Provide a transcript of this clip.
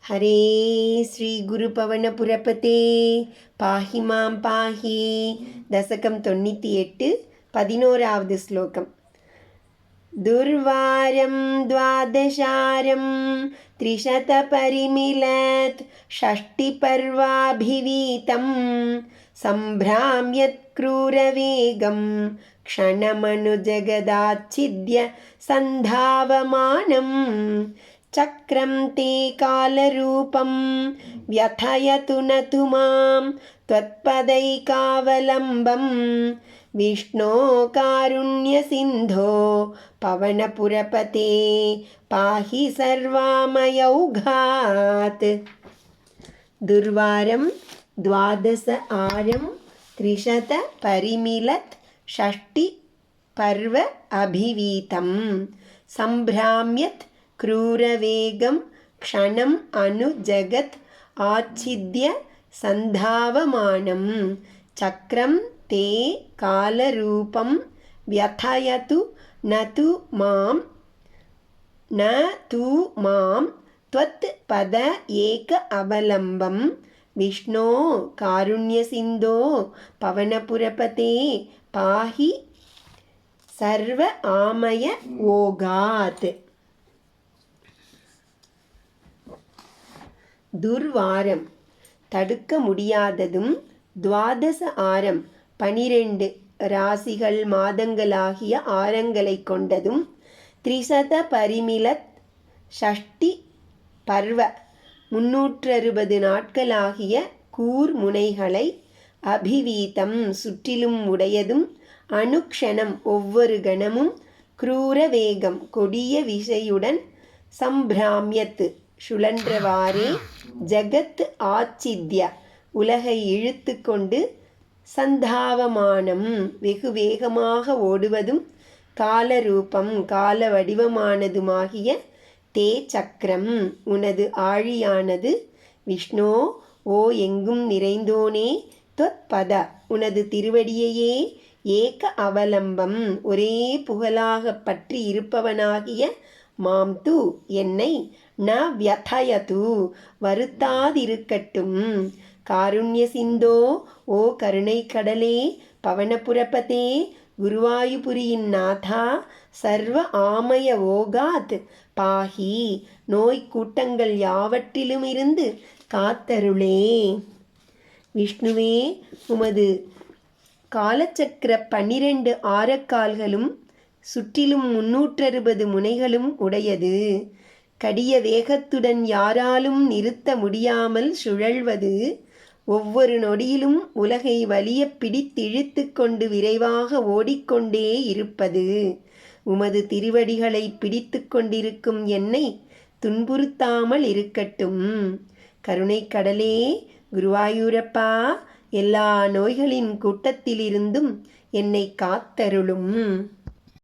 हरे श्री गुरुपवनपुरपते पाहि मां पाहि दशकं 98 11வது श्लोकम् दुर्वारं द्वादशारं त्रिशतपरिमिलत् षष्टिपर्वाभिवीतं सम्भ्राम्यत् क्रूरवेगं क्षणमनुजगदाच्छिद्य सन्धावमानं चक्रं ते कालरूपं व्यथयतु न तु मां त्वत्पदैकावलम्बं विष्णो कारुण्यसिन्धो पवनपुरपते पाहि सर्वामयौघात् दुर्वारं द्वादश आरं त्रिशतपरिमिलत् षष्टिपर्व अभिवीतं सम्भ्राम्यत् क्रूरवेगं क्षणम् अनुजगत् आच्छिद्य सन्धावमानं चक्रं ते कालरूपं व्यथयतु न तु मां त्वत्पद एक अवलम्बं विष्णो कारुण्यसिन्धो पवनपुरपते पाहि सर्व आमय ओगात् துர்வாரம் தடுக்க முடியாததும் துவாதச ஆரம் 12 ராசிகள் மாதங்களாகிய ஆரங்களை கொண்டதும் திரிசத பரிமிலத் ஷஷ்டி பர்வ 360 நாட்களாகிய கூர் முனைகளை அபிவீதம் சுற்றிலும் உடையதும் அனுக்ஷணம் ஒவ்வொரு கணமும் க்ரூர வேகம் கொடிய விசையுடன் சம்பிராமியத்து சுழன்றவாறே ஜகத் ஆச்சித்ய உலகை இழுத்து கொண்டு சந்தாவமானம் வெகு வேகமாக ஓடுவதும் காலரூபம் கால வடிவமானதுமாகிய தே சக்கரம் உனது ஆழியானது விஷ்ணோ ஓ எங்கும் நிறைந்தோனே தொத்பத உனது திருவடியையே ஏக அவலம்பம் ஒரே புகழாக பற்றி இருப்பவனாகிய மாம் து என்னை ந வியதயது வருத்தாதிருக்கட்டும் காருண்ய சிந்தோ ஓ கருணை கடலே பவனபுரபதே குருவாயுபுரியின் நாதா சர்வ ஆமய ஓகாத் பாஹி நோய் கூட்டங்கள் யாவற்றிலுமிருந்து காத்தருளே. விஷ்ணுவே உமது காலச்சக்கர 12 ஆரக்கால்களும் சுற்றிலும் 360 முனைகளும் உடையது. கடிய வேகத்துடன் யாராலும் நிறுத்த முடியாமல் சுழல்வது, ஒவ்வொரு நொடியிலும் உலகை வலிய பிடித்திழுத்து கொண்டு விரைவாக ஓடிக்கொண்டே இருப்பது. உமது திருவடிகளை பிடித்து கொண்டிருக்கும் என்னை துன்புறுத்தாமல் இருக்கட்டும். கருணை கடலே குருவாயூரப்பா, எல்லா நோய்களின் கூட்டத்திலிருந்தும் என்னை காத்தருளும்.